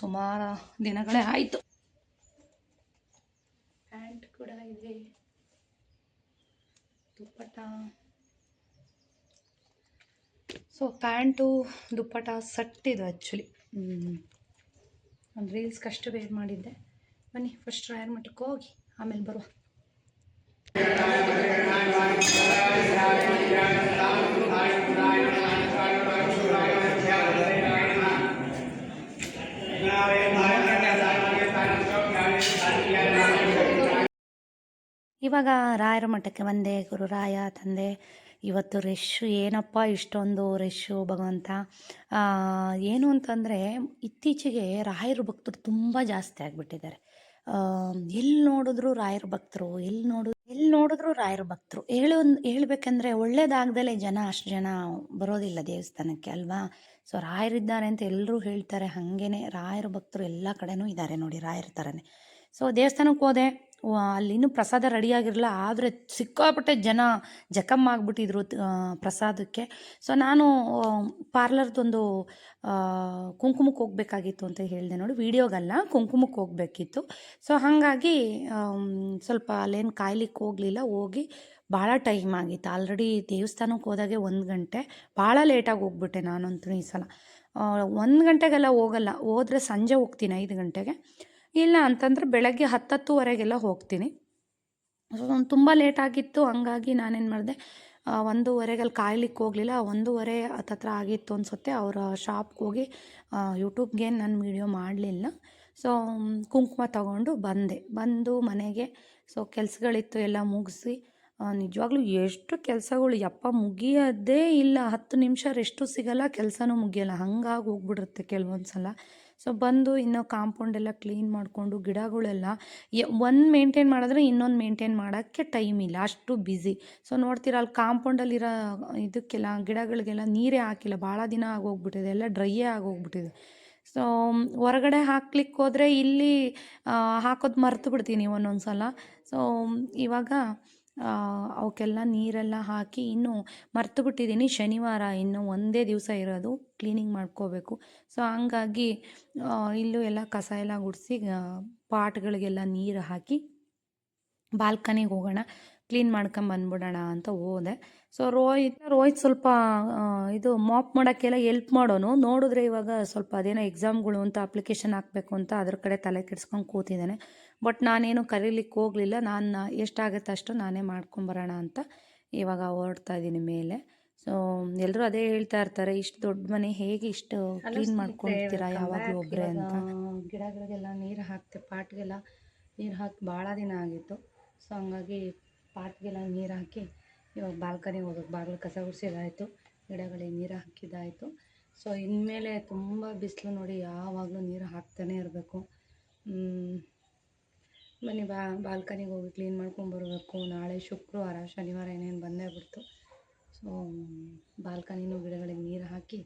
[SPEAKER 1] ಸುಮಾರು ದಿನಗಳೇ ಆಯಿತು. ಪ್ಯಾಂಟ್ ಕೂಡ ಇದೆ, ದುಪ್ಪಟ್ಟ. ಸೊ ಪ್ಯಾಂಟು ದುಪ್ಪಟ್ಟ ಸೆಟ್ ಇದು ಆ್ಯಕ್ಚುಲಿ. ಒಂದು ರೀಲ್ಸ್ಗಷ್ಟು ವೇರ್ ಮಾಡಿದ್ದೆ. ಬನ್ನಿ ಫಸ್ಟ್ ರಾಯರ ಮಠಕ್ಕೆ ಹೋಗಿ ಆಮೇಲೆ ಬರುವ. ಇವಾಗ ರಾಯರ ಮಠಕ್ಕೆ ಬಂದೆ. ಗುರುರಾಯ ತಂದೆ. ಇವತ್ತು ರಶ್ಶು, ಏನಪ್ಪ ಇಷ್ಟೊಂದು ರಶ್ಶು ಭಗವಂತ. ಏನು ಅಂತಂದರೆ, ಇತ್ತೀಚೆಗೆ ರಾಯರ ಭಕ್ತರು ತುಂಬ ಜಾಸ್ತಿ ಆಗಿಬಿಟ್ಟಿದ್ದಾರೆ. ಎಲ್ಲಿ ನೋಡಿದ್ರು ರಾಯರ ಭಕ್ತರು, ಎಲ್ಲಿ ನೋಡಿದ್ರು ರಾಯರ ಭಕ್ತರು. ಹೇಳ್ಬೇಕಂದ್ರೆ ಒಳ್ಳೇದಾಗ್ದಲೇ ಅಷ್ಟು ಜನ ಬರೋದಿಲ್ಲ ದೇವಸ್ಥಾನಕ್ಕೆ ಅಲ್ವಾ. ಸೊ ರಾಯರಿದ್ದಾರೆ ಅಂತ ಎಲ್ಲರೂ ಹೇಳ್ತಾರೆ, ಹಾಗೇನೆ ರಾಯರ ಭಕ್ತರು ಎಲ್ಲ ಕಡೆನೂ ಇದ್ದಾರೆ ನೋಡಿ, ರಾಯರ ಥರನೇ. ಸೊ ದೇವಸ್ಥಾನಕ್ಕೆ ಹೋದೆ, ಅಲ್ಲಿ ಇನ್ನೂ ಪ್ರಸಾದ ರೆಡಿಯಾಗಿರಲಿಲ್ಲ, ಆದರೆ ಸಿಕ್ಕಾಪಟ್ಟೆ ಜನ ಜಖಮ್ಮಾಗ್ಬಿಟ್ಟಿದ್ರು ಪ್ರಸಾದಕ್ಕೆ. ಸೊ ನಾನು ಪಾರ್ಲರ್ದೊಂದು ಕುಂಕುಮಕ್ಕೆ ಹೋಗ್ಬೇಕಾಗಿತ್ತು ಅಂತ ಹೇಳಿದೆ ನೋಡಿ, ವೀಡಿಯೋಗಲ್ಲ, ಕುಂಕುಮಕ್ಕೆ ಹೋಗಬೇಕಿತ್ತು. ಸೊ ಹಾಗಾಗಿ ಸ್ವಲ್ಪ ಅಲ್ಲೇನು ಕಾಯ್ಲಿಕ್ಕೆ ಹೋಗಲಿಲ್ಲ. ಹೋಗಿ ಭಾಳ ಟೈಮ್ ಆಗಿತ್ತು. ಆಲ್ರೆಡಿ ದೇವಸ್ಥಾನಕ್ಕೆ ಹೋದಾಗೆ 1 ಗಂಟೆ, ಭಾಳ ಲೇಟಾಗಿ ಹೋಗ್ಬಿಟ್ಟೆ ನಾನಂತೂ ಈ ಸಲ. 1 ಗಂಟೆಗೆಲ್ಲ ಹೋಗಲ್ಲ, ಹೋದರೆ ಸಂಜೆ ಹೋಗ್ತೀನಿ 5 ಗಂಟೆಗೆ, ಇಲ್ಲ ಅಂತಂದರೆ ಬೆಳಗ್ಗೆ 10-10:30 ಹೋಗ್ತೀನಿ. ತುಂಬ ಲೇಟಾಗಿತ್ತು. ಹಂಗಾಗಿ ನಾನೇನು ಮಾಡಿದೆ, 1:30 ಕಾಯ್ಲಿಕ್ಕೆ ಹೋಗಲಿಲ್ಲ. 1:30 ಹತ್ತತ್ರ ಆಗಿತ್ತು ಅನಿಸುತ್ತೆ. ಅವರ ಶಾಪ್ಗೆ ಹೋಗಿ ಯೂಟ್ಯೂಬ್ಗೆ ನಾನು ವೀಡಿಯೋ ಮಾಡಲಿಲ್ಲ. ಸೊ ಕುಂಕುಮ ತಗೊಂಡು ಬಂದು ಮನೆಗೆ ಸೊ ಕೆಲಸಗಳಿತ್ತು ಎಲ್ಲ ಮುಗಿಸಿ ನಿಜವಾಗ್ಲೂ ಎಷ್ಟು ಕೆಲಸಗಳು ಯಪ್ಪ ಮುಗಿಯೋದೇ ಇಲ್ಲ, 10 ನಿಮಿಷ ರೆಸ್ಟು ಸಿಗಲ್ಲ, ಕೆಲಸನೂ ಮುಗಿಯಲ್ಲ, ಹಂಗಾಗಿ ಹೋಗ್ಬಿಡುತ್ತೆ ಕೆಲವೊಂದು ಸಲ. ಸೊ ಬಂದು ಇನ್ನೂ ಕಾಂಪೌಂಡೆಲ್ಲ ಕ್ಲೀನ್ ಮಾಡಿಕೊಂಡು ಗಿಡಗಳೆಲ್ಲ ಒಂದು ಮೇಂಟೈನ್ ಮಾಡಿದ್ರೆ ಇನ್ನೊಂದು ಮೇಂಟೈನ್ ಮಾಡೋಕ್ಕೆ ಟೈಮ್ ಇಲ್ಲ, ಅಷ್ಟು ಬ್ಯುಸಿ. ಸೊ ನೋಡ್ತೀರ ಅಲ್ಲಿ ಕಾಂಪೌಂಡಲ್ಲಿರೋ ಇದಕ್ಕೆಲ್ಲ ಗಿಡಗಳಿಗೆಲ್ಲ ನೀರೇ ಹಾಕಿಲ್ಲ, ಭಾಳ ದಿನ ಆಗೋಗ್ಬಿಟ್ಟಿದೆ, ಎಲ್ಲ ಡ್ರೈಯೇ ಆಗೋಗ್ಬಿಟ್ಟಿದೆ. ಸೊ ಹೊರಗಡೆ ಹಾಕ್ಲಿಕ್ಕೆ ಹೋದರೆ ಇಲ್ಲಿ ಹಾಕೋದು ಮರ್ತು ಬಿಡ್ತೀನಿ ಒಂದೊಂದು ಸಲ. ಸೊ ಇವಾಗ ಅವಕ್ಕೆಲ್ಲ ನೀರೆಲ್ಲ ಹಾಕಿ ಇನ್ನೂ ಮರ್ತು ಬಿಟ್ಟಿದ್ದೀನಿ, ಶನಿವಾರ ಇನ್ನೂ ಒಂದೇ ದಿವಸ ಇರೋದು, ಕ್ಲೀನಿಂಗ್ ಮಾಡ್ಕೋಬೇಕು. ಸೊ ಹಂಗಾಗಿ ಇಲ್ಲೂ ಎಲ್ಲ ಕಸ ಎಲ್ಲ ಗುಡಿಸಿ ಪಾಟ್ಗಳಿಗೆಲ್ಲ ನೀರು ಹಾಕಿ ಬಾಲ್ಕನಿಗೆ ಹೋಗೋಣ, ಕ್ಲೀನ್ ಮಾಡ್ಕೊಂಬಂದ್ಬಿಡೋಣ ಅಂತ ಹೋದೆ. ಸೊ ರೋಹಿತ್ ಸ್ವಲ್ಪ ಇದು ಮಾಪ್ ಮಾಡೋಕ್ಕೆಲ್ಲ ಎಲ್ಪ್ ಮಾಡೋನು. ನೋಡಿದ್ರೆ ಇವಾಗ ಸ್ವಲ್ಪ ಅದೇನೋ ಎಕ್ಸಾಮ್ಗಳು ಅಂತ ಅಪ್ಲಿಕೇಶನ್ ಹಾಕಬೇಕು ಅಂತ ಅದ್ರ ಕಡೆ ತಲೆ ಕೆಡ್ಸ್ಕೊಂಡು ಕೂತಿದ್ದಾನೆ. ಬಟ್ ನಾನೇನು ಕರೀಲಿಕ್ಕೆ ಹೋಗಲಿಲ್ಲ, ನಾನು ಎಷ್ಟಾಗುತ್ತೆ ಅಷ್ಟು ನಾನೇ ಮಾಡ್ಕೊಂಬರೋಣ ಅಂತ ಇವಾಗ ಹೊರಡ್ತಾ ಇದ್ದೀನಿ ಮೇಲೆ. ಸೊ ಎಲ್ಲರೂ ಅದೇ ಹೇಳ್ತಾ ಇರ್ತಾರೆ, ಇಷ್ಟು ದೊಡ್ಡ ಮನೆ ಹೇಗೆ ಇಷ್ಟು ಕ್ಲೀನ್ ಮಾಡ್ಕೊಳ್ತೀರಾ ಯಾವಾಗಲೂ ಒಬ್ಬರೇ ಅಂತ. ಗಿಡಗಳಿಗೆಲ್ಲ ನೀರು ಹಾಕ್ತೆ, ಪಾಟ್ಗೆಲ್ಲ ನೀರು ಹಾಕಿ ಭಾಳ ದಿನ ಆಗಿತ್ತು. ಸೊ ಹಂಗಾಗಿ ಪಾಟ್ಗೆಲ್ಲ ನೀರು ಹಾಕಿ ಇವಾಗ ಬಾಲ್ಕನಿಗೆ ಹೋಗ್ಬೇಕು. ಬಾಗಿಲು ಕಸ ಗುಡಿಸಿದಾಯಿತು, ಗಿಡಗಳಿಗೆ ನೀರು ಹಾಕಿದ್ದಾಯಿತು. ಸೊ ಇನ್ಮೇಲೆ ತುಂಬ ಬಿಸಿಲು ನೋಡಿ, ಯಾವಾಗಲೂ ನೀರು ಹಾಕ್ತಾನೆ ಇರಬೇಕು. ಬನ್ನಿ ಬಾಲ್ಕನಿಗೆ ಹೋಗಿ ಕ್ಲೀನ್ ಮಾಡ್ಕೊಂಬರ್ಬೇಕು. ನಾಳೆ ಶುಕ್ರವಾರ, ಶನಿವಾರ ಏನೇನು ಬಂದೇ ಬಿಡ್ತು. ಸೊ ಬಾಲ್ಕನಿನೂ ಗಿಡಗಳಿಗೆ ನೀರು ಹಾಕಿ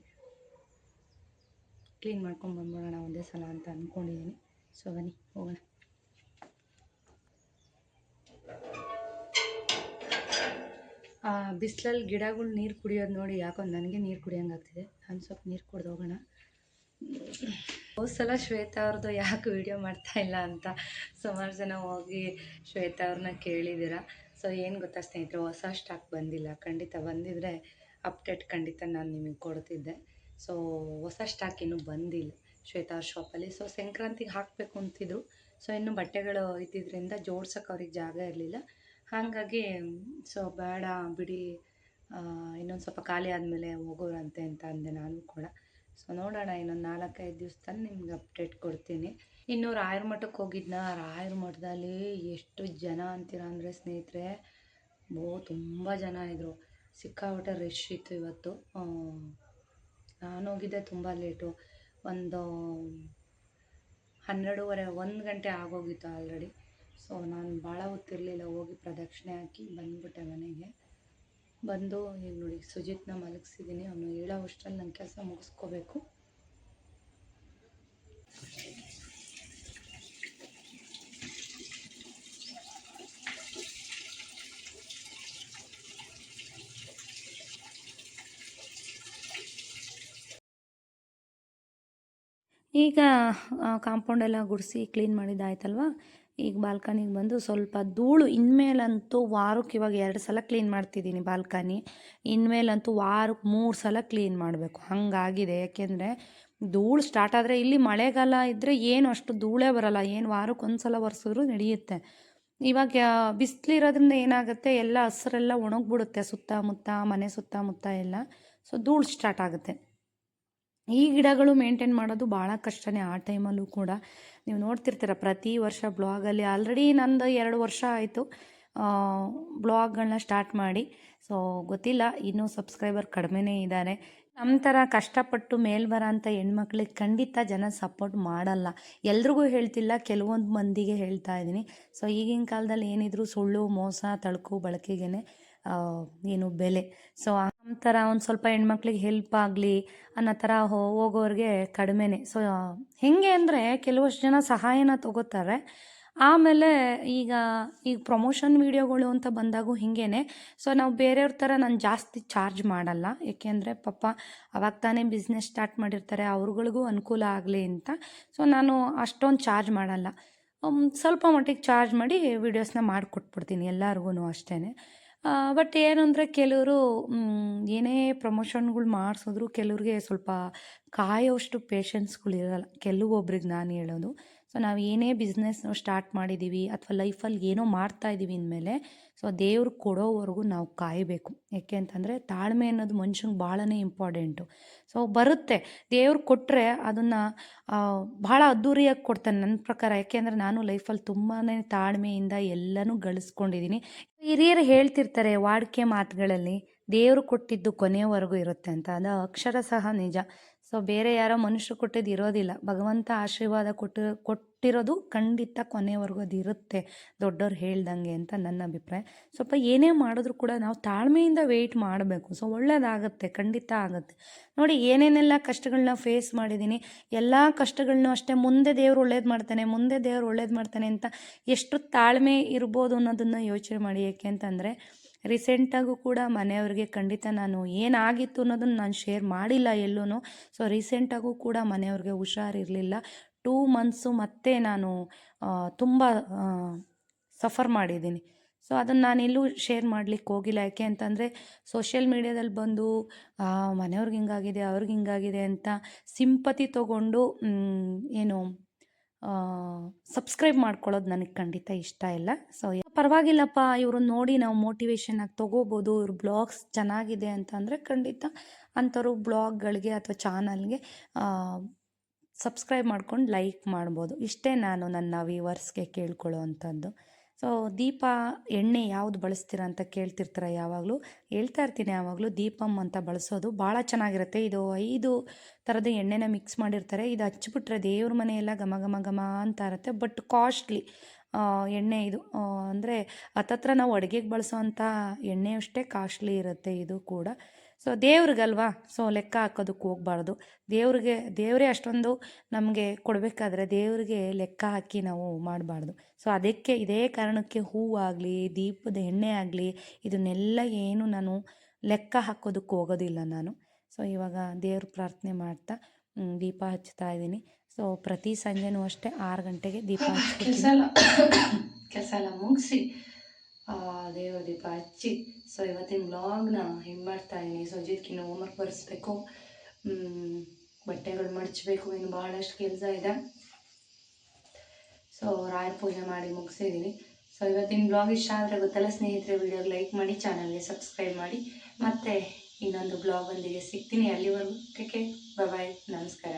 [SPEAKER 1] ಕ್ಲೀನ್ ಮಾಡ್ಕೊಂಬಂದ್ಬಿಡೋಣ ಒಂದೇ ಸಲ ಅಂತ ಅಂದ್ಕೊಂಡಿದ್ದೀನಿ. ಸೊ ಬನ್ನಿ ಹೋಗೋಣ. ಬಿಸಿಲಲ್ಲಿ ಗಿಡಗಳು ನೀರು ಕುಡಿಯೋದು ನೋಡಿ ಯಾಕೋ ನನಗೆ ನೀರು ಕುಡಿಯೋಂಗೆ ಆಗ್ತಿದೆ. ನಾನು ಸ್ವಲ್ಪ ನೀರು ಕುಡ್ದು ಹೋಗೋಣ. ಹೋದ ಸಲ ಶ್ವೇತಾ ಅವ್ರದ್ದು ಯಾಕೆ ವೀಡಿಯೋ ಮಾಡ್ತಾಯಿಲ್ಲ ಅಂತ ಸುಮಾರು ಜನ ಹೋಗಿ ಶ್ವೇತಾ ಅವ್ರನ್ನ ಕೇಳಿದ್ದೀರ. ಸೊ ಏನು ಗೊತ್ತಾ ಸ್ನೇಹಿತರೆ, ಹೊಸ ಸ್ಟಾಕ್ ಬಂದಿಲ್ಲ. ಖಂಡಿತ ಬಂದಿದ್ದರೆ ಅಪ್ಡೇಟ್ ಖಂಡಿತ ನಾನು ನಿಮಗೆ ಕೊಡ್ತಿದ್ದೆ. ಸೊ ಹೊಸ ಸ್ಟಾಕ್ ಇನ್ನೂ ಬಂದಿಲ್ಲ ಶ್ವೇತಾ ಅವ್ರ ಶಾಪಲ್ಲಿ. ಸೊ ಸಂಕ್ರಾಂತಿಗೆ ಹಾಕಬೇಕು ಅಂತಿದ್ರು. ಸೊ ಇನ್ನು ಬಟ್ಟೆಗಳು ಇದ್ದಿದ್ದರಿಂದ ಜೋಡ್ಸೋಕೆ ಅವ್ರಿಗೆ ಜಾಗ ಇರಲಿಲ್ಲ. ಹಾಗಾಗಿ ಸೊ ಬೇಡ ಬಿಡಿ, ಇನ್ನೊಂದು ಸ್ವಲ್ಪ ಖಾಲಿ ಆದಮೇಲೆ ಹೋಗೋರಂತೆ ಅಂತ ಅಂದೆ ನಾನು ಕೂಡ. ಸೊ ನೋಡೋಣ, ಇನ್ನೊಂದು 4-5 ದಿವಸದಲ್ಲಿ ನಿಮ್ಗೆ ಅಪ್ಡೇಟ್ ಕೊಡ್ತೀನಿ. ಇನ್ನು ರಾಯರ ಮಠಕ್ಕೆ ಹೋಗಿದ್ನ. ರಾಯರ ಮಠದಲ್ಲಿ ಎಷ್ಟು ಜನ ಅಂತೀರ ಅಂದರೆ ಸ್ನೇಹಿತರೆ, ತುಂಬ ಜನ ಇದ್ದರು. ಸಿಕ್ಕಾಪಟ್ಟೆ ರಶ್ ಇತ್ತು ಇವತ್ತು. ನಾನು ಹೋಗಿದ್ದೆ ತುಂಬ ಲೇಟು, ಒಂದು 12:30 1 ಗಂಟೆ ಆಗೋಗಿತ್ತು ಆಲ್ರೆಡಿ. ಸೊ ನಾನು ಭಾಳ ಹೊತ್ತಿರಲಿಲ್ಲ, ಹೋಗಿ ಪ್ರದಕ್ಷಿಣೆ ಹಾಕಿ ಬಂದುಬಿಟ್ಟೆ ಮನೆಗೆ. ಬಂದು ಈಗ ನೋಡಿ ಸುಜಿತ್ನ ಮಲಗಿಸಿದ್ದೀನಿ. ಅವನು ಹೇಳೋ ಅಷ್ಟರಲ್ಲಿ ನನ್ನ ಕೆಲಸ ಮುಗಿಸ್ಕೋಬೇಕು. ಈಗ ಕಾಂಪೌಂಡೆಲ್ಲ ಗುಡಿಸಿ ಕ್ಲೀನ್ ಮಾಡಿದ್ದಾಯ್ತಲ್ವ. ಈಗ ಬಾಲ್ಕನಿಗೆ ಬಂದು ಸ್ವಲ್ಪ ಧೂಳು, ಇನ್ಮೇಲಂತೂ ವಾರಕ್ಕೆ ಇವಾಗ 2 ಸಲ ಕ್ಲೀನ್ ಮಾಡ್ತಿದ್ದೀನಿ ಬಾಲ್ಕನಿ. ಇನ್ಮೇಲಂತೂ ವಾರಕ್ಕೆ 3 ಸಲ ಕ್ಲೀನ್ ಮಾಡಬೇಕು, ಹಾಗಾಗಿದೆ. ಯಾಕೆಂದರೆ ಧೂಳು ಸ್ಟಾರ್ಟ್ ಆದರೆ, ಇಲ್ಲಿ ಮಳೆಗಾಲ ಇದ್ದರೆ ಏನು ಅಷ್ಟು ಧೂಳೇ ಬರೋಲ್ಲ, ಏನು ವಾರಕ್ಕೆ 1 ಸಲ ಒರೆಸಿದ್ರು ನಡೆಯುತ್ತೆ. ಇವಾಗ ಬಿಸಿಲಿರೋದ್ರಿಂದ ಏನಾಗುತ್ತೆ, ಎಲ್ಲ ಹಸಿರೆಲ್ಲ ಒಣಗಿಬಿಡುತ್ತೆ ಸುತ್ತಮುತ್ತ, ಮನೆ ಸುತ್ತಮುತ್ತ ಎಲ್ಲ. ಸೊ ಧೂಳು ಸ್ಟಾರ್ಟ್ ಆಗುತ್ತೆ. ಈ ಗಿಡಗಳು ಮೇಂಟೈನ್ ಮಾಡೋದು ಭಾಳ ಕಷ್ಟನೇ. ಆ ಟೈಮಲ್ಲೂ ಕೂಡ ನೀವು ನೋಡ್ತಿರ್ತೀರ ಪ್ರತಿ ವರ್ಷ ಬ್ಲಾಗಲ್ಲಿ. ಆಲ್ರೆಡಿ ನಂದು 2 ವರ್ಷ ಆಯಿತು ಬ್ಲಾಗ್ಗಳನ್ನ ಸ್ಟಾರ್ಟ್ ಮಾಡಿ. ಸೊ ಗೊತ್ತಿಲ್ಲ, ಇನ್ನೂ ಸಬ್ಸ್ಕ್ರೈಬರ್ ಕಡಿಮೆನೇ ಇದ್ದಾರೆ. ನಮ್ಮ ಥರ ಕಷ್ಟಪಟ್ಟು ಮೇಲೆ ಬರೋಂಥ ಹೆಣ್ಮಕ್ಳಿಗೆ ಖಂಡಿತ ಜನ ಸಪೋರ್ಟ್ ಮಾಡಲ್ಲ. ಎಲ್ರಿಗೂ ಹೇಳ್ತಿಲ್ಲ, ಕೆಲವೊಂದು ಮಂದಿಗೆ ಹೇಳ್ತಾ ಇದ್ದೀನಿ. ಸೊ ಈಗಿನ ಕಾಲದಲ್ಲಿ ಏನಿದ್ರು ಸುಳ್ಳು, ಮೋಸ, ತಳ್ಕು ಬಳಕೆಗೇ ಏನು ಬೆಲೆ. ಸೊ ನಮ್ಮ ಥರ ಒಂದು ಸ್ವಲ್ಪ ಹೆಣ್ಮಕ್ಳಿಗೆ ಹೆಲ್ಪ್ ಆಗಲಿ ಅನ್ನೋ ಥರ ಹೋಗೋರಿಗೆ ಕಡಿಮೆನೇ. ಸೊ ಹೇಗೆ ಅಂದರೆ ಕೆಲವಷ್ಟು ಜನ ಸಹಾಯನ ತಗೋತಾರೆ, ಆಮೇಲೆ ಈಗ ಪ್ರಮೋಷನ್ ವೀಡಿಯೋಗಳು ಅಂತ ಬಂದಾಗೂ ಹಿಂಗೇ. ಸೊ ನಾವು ಬೇರೆಯವ್ರ ಥರ ನಾನು ಜಾಸ್ತಿ ಚಾರ್ಜ್ ಮಾಡಲ್ಲ, ಏಕೆಂದರೆ ಪಾಪ ಅವಾಗ ತಾನೇ ಬಿಸ್ನೆಸ್ ಸ್ಟಾರ್ಟ್ ಮಾಡಿರ್ತಾರೆ, ಅವ್ರುಗಳಿಗೂ ಅನುಕೂಲ ಆಗಲಿ ಅಂತ. ಸೊ ನಾನು ಅಷ್ಟೊಂದು ಚಾರ್ಜ್ ಮಾಡಲ್ಲ, ಸ್ವಲ್ಪ ಮಟ್ಟಿಗೆ ಚಾರ್ಜ್ ಮಾಡಿ ವೀಡಿಯೋಸ್ನ ಮಾಡಿಕೊಟ್ಬಿಡ್ತೀನಿ ಎಲ್ಲರಿಗೂ ಅಷ್ಟೇ. ಬಟ್ ಏನು ಅಂದರೆ ಕೆಲವರು ಏನೇ ಪ್ರಮೋಷನ್ಗಳು ಮಾಡಿಸಿದ್ರು ಕೆಲವ್ರಿಗೆ ಸ್ವಲ್ಪ ಕಾಯೋಷ್ಟು ಪೇಷನ್ಸ್ಗಳಿರಲ್ಲ, ಕೆಲವೊಬ್ರಿಗೆ ನಾನು ಹೇಳೋದು. ಸೊ ನಾವು ಏನೇ ಬಿಸ್ನೆಸ್ ಸ್ಟಾರ್ಟ್ ಮಾಡಿದ್ದೀವಿ ಅಥವಾ ಲೈಫಲ್ಲಿ ಏನೋ ಮಾಡ್ತಾಯಿದ್ದೀವಿ ಅಂದಮೇಲೆ ಸೊ ದೇವ್ರು ಕೊಡೋವರೆಗೂ ನಾವು ಕಾಯಬೇಕು. ಯಾಕೆ ಅಂತಂದರೆ ತಾಳ್ಮೆ ಅನ್ನೋದು ಮನುಷ್ಯಂಗೆ ಭಾಳನೇ ಇಂಪಾರ್ಟೆಂಟು. ಸೊ ಬರುತ್ತೆ, ದೇವ್ರು ಕೊಟ್ಟರೆ ಅದನ್ನು ಭಾಳ ಅದ್ಧೂರಿಯಾಗಿ ಕೊಡ್ತಾನೆ ನನ್ನ ಪ್ರಕಾರ. ಯಾಕೆಂದರೆ ನಾನು ಲೈಫಲ್ಲಿ ತುಂಬಾ ತಾಳ್ಮೆಯಿಂದ ಎಲ್ಲನೂ ಗಳಿಸ್ಕೊಂಡಿದ್ದೀನಿ. ಹಿರಿಯರು ಹೇಳ್ತಿರ್ತಾರೆ ವಾಡಿಕೆ ಮಾತುಗಳಲ್ಲಿ, ದೇವರು ಕೊಟ್ಟಿದ್ದು ಕೊನೆಯವರೆಗೂ ಇರುತ್ತೆ ಅಂತ. ಅದು ಅಕ್ಷರ ಸಹ ನಿಜ. ಸೊ ಬೇರೆ ಯಾರೋ ಮನುಷ್ಯರು ಕೊಟ್ಟಿದ್ದು ಇರೋದಿಲ್ಲ, ಭಗವಂತ ಆಶೀರ್ವಾದ ಕೊಟ್ಟಿರೋದು ಖಂಡಿತ ಕೊನೆಯವರೆಗೂ ಅದು ಇರುತ್ತೆ, ದೊಡ್ಡವ್ರು ಹೇಳ್ದಂಗೆ ಅಂತ ನನ್ನ ಅಭಿಪ್ರಾಯ. ಸ್ವಲ್ಪ ಏನೇ ಮಾಡಿದ್ರು ಕೂಡ ನಾವು ತಾಳ್ಮೆಯಿಂದ ವೆಯ್ಟ್ ಮಾಡಬೇಕು. ಸೊ ಒಳ್ಳೆಯದಾಗತ್ತೆ, ಖಂಡಿತ ಆಗುತ್ತೆ. ನೋಡಿ ಏನೇನೆಲ್ಲ ಕಷ್ಟಗಳನ್ನ ಫೇಸ್ ಮಾಡಿದ್ದೀನಿ, ಎಲ್ಲ ಕಷ್ಟಗಳನ್ನೂ ಅಷ್ಟೇ ಮುಂದೆ ದೇವ್ರು ಒಳ್ಳೇದು ಮಾಡ್ತಾನೆ, ಮುಂದೆ ದೇವ್ರು ಒಳ್ಳೇದು ಮಾಡ್ತಾನೆ ಅಂತ ಎಷ್ಟು ತಾಳ್ಮೆ ಇರ್ಬೋದು ಅನ್ನೋದನ್ನು ಯೋಚನೆ ಮಾಡಿ. ಏಕೆ ಅಂತಂದರೆ ರೀಸೆಂಟಾಗೂ ಕೂಡ ಮನೆಯವ್ರಿಗೆ ಖಂಡಿತ ನಾನು ಏನಾಗಿತ್ತು ಅನ್ನೋದನ್ನು ನಾನು ಶೇರ್ ಮಾಡಿಲ್ಲ ಎಲ್ಲೂ. ಸೊ ರೀಸೆಂಟಾಗೂ ಕೂಡ ಮನೆಯವ್ರಿಗೆ ಹುಷಾರಿರಲಿಲ್ಲ, 2 ಮಂತ್ಸು ಮತ್ತೆ ನಾನು ತುಂಬ ಸಫರ್ ಮಾಡಿದ್ದೀನಿ. ಸೊ ಅದನ್ನು ನಾನೆಲ್ಲೂ ಶೇರ್ ಮಾಡಲಿಕ್ಕೆ ಹೋಗಿಲ್ಲ. ಯಾಕೆ ಅಂತಂದರೆ ಸೋಷಿಯಲ್ ಮೀಡ್ಯಾದಲ್ಲಿ ಬಂದು ಮನೆಯವ್ರಿಗೆ ಹಿಂಗಾಗಿದೆ ಅವ್ರಿಗೆ ಹಿಂಗಾಗಿದೆ ಅಂತ ಸಿಂಪತಿ ತೊಗೊಂಡು ಏನು ಸಬ್ಸ್ಕ್ರೈಬ್ ಮಾಡ್ಕೊಳ್ಳೋದು ನನಗೆ ಖಂಡಿತ ಇಷ್ಟ ಇಲ್ಲ. ಸೊ ಪರವಾಗಿಲ್ಲಪ್ಪ, ಇವರು ನೋಡಿ ನಾವು ಮೋಟಿವೇಶನ್ ಆಗಿ ತೊಗೋಬೋದು, ಇವ್ರ ಬ್ಲಾಗ್ಸ್ ಚೆನ್ನಾಗಿದೆ ಅಂತಂದರೆ ಖಂಡಿತ ಅಂಥವ್ರು ಬ್ಲಾಗ್ಗಳಿಗೆ ಅಥವಾ ಚಾನಲ್ಗೆ ಸಬ್ಸ್ಕ್ರೈಬ್ ಮಾಡ್ಕೊಂಡು ಲೈಕ್ ಮಾಡ್ಬೋದು. ಇಷ್ಟೇ ನಾನು ನನ್ನ ವ್ಯೂವರ್ಸ್ಗೆ ಕೇಳ್ಕೊಳ್ಳೋ ಅಂಥದ್ದು. ಸೊ ದೀಪ ಎಣ್ಣೆ ಯಾವುದು ಬಳಸ್ತೀರಾ ಅಂತ ಕೇಳ್ತಿರ್ತಾರೆ ಯಾವಾಗಲೂ. ಹೇಳ್ತಾ ಇರ್ತೀನಿ ಯಾವಾಗಲೂ, ದೀಪಮ್ ಅಂತ ಬಳಸೋದು ಭಾಳ ಚೆನ್ನಾಗಿರುತ್ತೆ. ಇದು 5 ಥರದ ಎಣ್ಣೆನ ಮಿಕ್ಸ್ ಮಾಡಿರ್ತಾರೆ. ಇದು ಹಚ್ಬಿಟ್ರೆ ದೇವ್ರ ಮನೆಯೆಲ್ಲ ಘಮ ಘಮ ಘಮ ಅಂತ ಇರುತ್ತೆ. ಬಟ್ ಕಾಸ್ಟ್ಲಿ ಎಣ್ಣೆ ಇದು. ಅಂದರೆ ಹತ್ತತ್ರ ನಾವು ಅಡುಗೆಗೆ ಬಳಸೋವಂಥ ಎಣ್ಣೆಯಷ್ಟೇ ಕಾಸ್ಟ್ಲಿ ಇರುತ್ತೆ ಇದು ಕೂಡ. ಸೊ ದೇವ್ರಿಗಲ್ವಾ, ಸೊ ಲೆಕ್ಕ ಹಾಕೋದಕ್ಕೆ ಹೋಗ್ಬಾರ್ದು. ದೇವರೇ ಅಷ್ಟೊಂದು ನಮಗೆ ಕೊಡಬೇಕಾದ್ರೆ ದೇವ್ರಿಗೆ ಲೆಕ್ಕ ಹಾಕಿ ನಾವು ಮಾಡಬಾರ್ದು. ಸೊ ಅದಕ್ಕೆ ಇದೇ ಕಾರಣಕ್ಕೆ ಹೂವಾಗಲಿ ದೀಪದ ಎಣ್ಣೆ ಆಗಲಿ ಇದನ್ನೆಲ್ಲ ಏನು ನಾನು ಲೆಕ್ಕ ಹಾಕೋದಕ್ಕೆ ಹೋಗೋದಿಲ್ಲ ನಾನು. ಸೊ ಇವಾಗ ದೇವ್ರ ಪ್ರಾರ್ಥನೆ ಮಾಡ್ತಾ ದೀಪ ಹಚ್ತಾ ಇದ್ದೀನಿ. ಸೊ ಪ್ರತಿ ಸಂಜೆನೂ ಅಷ್ಟೇ 6 ಗಂಟೆಗೆ ದೀಪ ಕೆಲಸ ಎಲ್ಲ ಮುಗಿಸಿ ದೇವ್ರ ದೀಪ ಹಚ್ಚಿ ಸೊ ಇವತ್ತಿನ ಬ್ಲಾಗ್ನ ಹೆಂಗೆ ಮಾಡ್ತಾಯಿದ್ದೀನಿ. ಸೊ ಅಜಿತ್ಕಿನ್ನು ಹೋಮ್ವರ್ಕ್ ಬರೆಸ್ಬೇಕು, ಬಟ್ಟೆಗಳು ಮಡಚಬೇಕು, ಇನ್ನು ಭಾಳಷ್ಟು ಕೆಲಸ ಇದೆ. ಸೊ ರಾಯರ ಪೂಜೆ ಮಾಡಿ ಮುಗಿಸಿದ್ದೀನಿ. ಸೊ ಇವತ್ತಿನ ಬ್ಲಾಗ್ ಇಷ್ಟ ಆದರೆ ಗೊತ್ತಲ್ಲ ಸ್ನೇಹಿತರೆ, ವಿಡಿಯೋಗೆ ಲೈಕ್ ಮಾಡಿ, ಚಾನಲ್ಗೆ ಸಬ್ಸ್ಕ್ರೈಬ್ ಮಾಡಿ. ಮತ್ತು ಇನ್ನೊಂದು ಬ್ಲಾಗೊಂದಿಗೆ ಸಿಗ್ತೀನಿ. ಅಲ್ಲಿವರೆಗೂ ಟೇಕ್ ಕೇರ್, ಬಾಯ್, ನಮಸ್ಕಾರ.